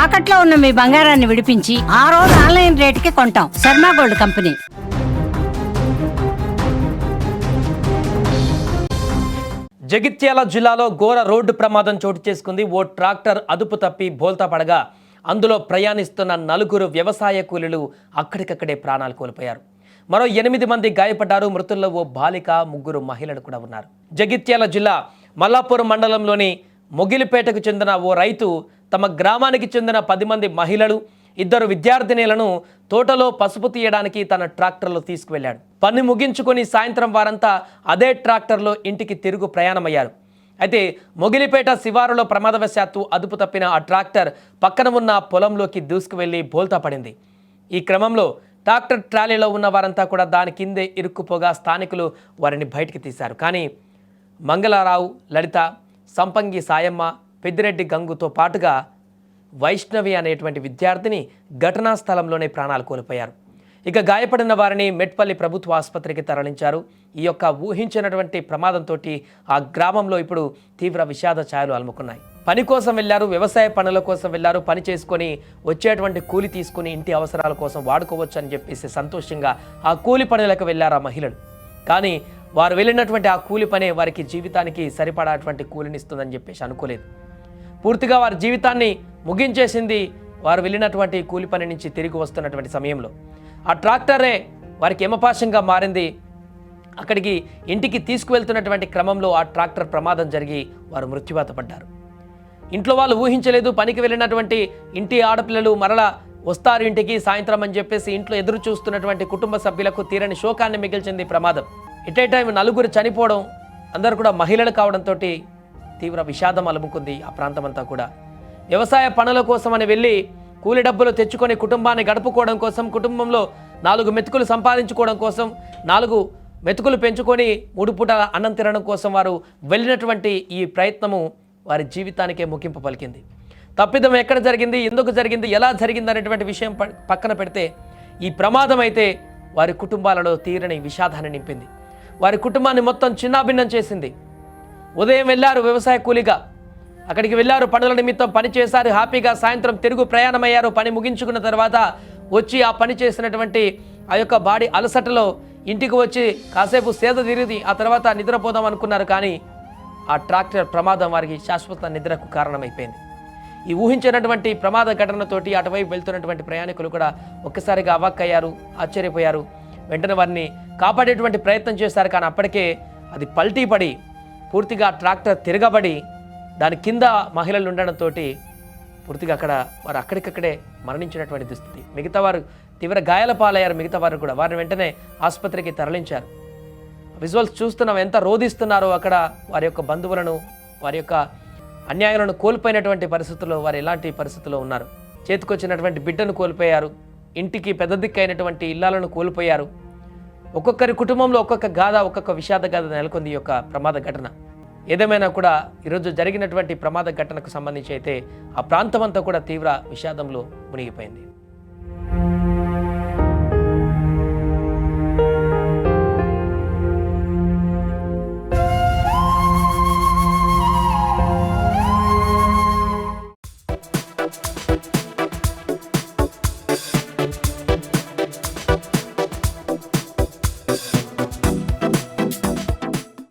తాకట్లో ఉన్న మీ బంగారాన్ని విడిపించి ఆ రోజు ఆన్లైన్ రేటుకి కొంటాం. Sharma gold company. జగిత్యాల జిల్లాలో ఘోర రోడ్డు ప్రమాదం చోటు చేసుకుంది. ఓ ట్రాక్టర్ అదుపు తప్పి బోల్తా పడగా అందులో ప్రయాణిస్తున్న 4 వ్యవసాయ కూలీలు అక్కడికక్కడే ప్రాణాలు కోల్పోయారు. మరో 8 మంది గాయపడ్డారు. మృతుల్లో ఓ బాలిక, 3 మహిళలు కూడా ఉన్నారు. జగిత్యాల జిల్లా మల్లాపూర్ మండలంలోని మొగిలిపేటకు చెందిన ఓ రైతు తమ గ్రామానికి చెందిన 10 మంది మహిళలు, 2 విద్యార్థినీలను తోటలో పసుపు తీయడానికి తన ట్రాక్టర్లో తీసుకువెళ్లాడు. పని ముగించుకొని సాయంత్రం వారంతా అదే ట్రాక్టర్లో ఇంటికి తిరుగు ప్రయాణమయ్యారు. అయితే మొగిలిపేట శివారులో ప్రమాదవశాత్తు అదుపు తప్పిన ఆ ట్రాక్టర్ పక్కన ఉన్న పొలంలోకి దూసుకువెళ్లి బోల్తా పడింది. ఈ క్రమంలో ట్రాక్టర్ ట్రాలీలో ఉన్న వారంతా కూడా దాని కిందే ఇరుక్కుపోగా స్థానికులు వారిని బయటికి తీశారు. కానీ మంగళరావు, లలిత, సంపంగి సాయమ్మ, పెద్దిరెడ్డి గంగుతో పాటుగా వైష్ణవి అనేటువంటి విద్యార్థిని ఘటనా స్థలంలోనే ప్రాణాలు కోల్పోయారు. ఇక గాయపడిన వారిని మెట్పల్లి ప్రభుత్వ ఆసుపత్రికి తరలించారు. ఈ యొక్క ఊహించినటువంటి ప్రమాదంతో ఆ గ్రామంలో ఇప్పుడు తీవ్ర విషాద ఛాయలు అలుముకున్నాయి. పని కోసం వెళ్ళారు, వ్యవసాయ పనుల కోసం వెళ్ళారు. పని చేసుకొని వచ్చేటువంటి కూలి తీసుకుని ఇంటి అవసరాల కోసం వాడుకోవచ్చు అని చెప్పేసి సంతోషంగా ఆ కూలి పనులకు వెళ్ళారు ఆ మహిళలు. కానీ వారు వెళ్ళినటువంటి ఆ కూలి పనే వారికి జీవితానికి సరిపడాటువంటి కూలినిస్తుందని చెప్పేసి అనుకోలేదు. పూర్తిగా వారి జీవితాన్ని ముగించేసింది వారు వెళ్ళినటువంటి కూలి పని నుంచి తిరిగి వస్తున్నటువంటి సమయంలో. ఆ ట్రాక్టరే వారికి యమపాశంగా మారింది. అక్కడికి ఇంటికి తీసుకువెళ్తున్నటువంటి క్రమంలో ఆ ట్రాక్టర్ ప్రమాదం జరిగి వారు మృత్యువాత పడ్డారు. ఇంట్లో వాళ్ళు ఊహించలేదు. పనికి వెళ్ళినటువంటి ఇంటి ఆడపిల్లలు మరలా వస్తారు ఇంటికి సాయంత్రం అని చెప్పేసి ఇంట్లో ఎదురు చూస్తున్నటువంటి కుటుంబ సభ్యులకు తీరని శోకాన్ని మిగిల్చింది ప్రమాదం. ఎట్ టైం 4 చనిపోవడం, అందరూ కూడా మహిళలు కావడంతో తీవ్ర విషాదం అలుముకుంది ఆ ప్రాంతం అంతా కూడా. వ్యవసాయ పనుల కోసమని వెళ్ళి కూలి డబ్బులు తెచ్చుకొని కుటుంబాన్ని గడుపుకోవడం కోసం, కుటుంబంలో 4 మెతుకులు సంపాదించుకోవడం కోసం, 4 మెతుకులు పెంచుకొని 3 పూటల అన్నం తినడం కోసం వారు వెళ్ళినటువంటి ఈ ప్రయత్నము వారి జీవితానికే ముగింపు పలికింది. తప్పిదం ఎక్కడ జరిగింది, ఎందుకు జరిగింది, ఎలా జరిగింది అనేటువంటి విషయం పక్కన పెడితే ఈ ప్రమాదం అయితే వారి కుటుంబాలలో తీరని విషాదాన్ని నింపింది. వారి కుటుంబాన్ని మొత్తం చిన్నాభిన్నం చేసింది. ఉదయం వెళ్ళారు వ్యవసాయ కూలీగా, అక్కడికి వెళ్ళారు, పనుల నిమిత్తం పని చేశారు, హ్యాపీగా సాయంత్రం తిరుగు ప్రయాణమయ్యారు. పని ముగించుకున్న తర్వాత వచ్చి ఆ పని చేసినటువంటి ఆ యొక్క బాడీ అలసటలో ఇంటికి వచ్చి కాసేపు సేద తీరిది ఆ తర్వాత నిద్రపోదాం అనుకున్నారు. కానీ ఆ ట్రాక్టర్ ప్రమాదం వారికి శాశ్వత నిద్రకు కారణమైపోయింది. ఈ ఊహించినటువంటి ప్రమాద ఘటనతోటి అటువైపు వెళ్తున్నటువంటి ప్రయాణికులు కూడా ఒక్కసారిగా అవాక్కయ్యారు, ఆశ్చర్యపోయారు. వెంటనే వారిని కాపాడేటువంటి ప్రయత్నం చేశారు. కానీ అప్పటికే అది పల్టీ పడి పూర్తిగా ట్రాక్టర్ తిరగబడి దాని కింద మహిళలు ఉండడంతో పూర్తిగా వారు అక్కడికక్కడే మరణించినటువంటి దుస్థితి. మిగతా వారు తీవ్ర గాయాల పాలయ్యారు. మిగతా వారు కూడా వారిని వెంటనే ఆసుపత్రికి తరలించారు. విజువల్స్ చూస్తున్నాం, ఎంత రోధిస్తున్నారో అక్కడ వారి యొక్క బంధువులను, వారి యొక్క అన్యాయాలను కోల్పోయినటువంటి పరిస్థితుల్లో వారు ఎలాంటి పరిస్థితుల్లో ఉన్నారు. చేతికొచ్చినటువంటి బిడ్డను కోల్పోయారు, ఇంటికి పెద్ద దిక్కైనటువంటి ఇళ్లను కోల్పోయారు. ఒక్కొక్కరి కుటుంబంలో ఒక్కొక్క గాథ, ఒక్కొక్క విషాద గాథ నెలకొంది ఈ యొక్క ప్రమాద ఘటన. ఏదేమైనా కూడా ఈరోజు జరిగినటువంటి ప్రమాద ఘటనకు సంబంధించి అయితే ఆ ప్రాంతం అంతా కూడా తీవ్ర విషాదంలో మునిగిపోయింది.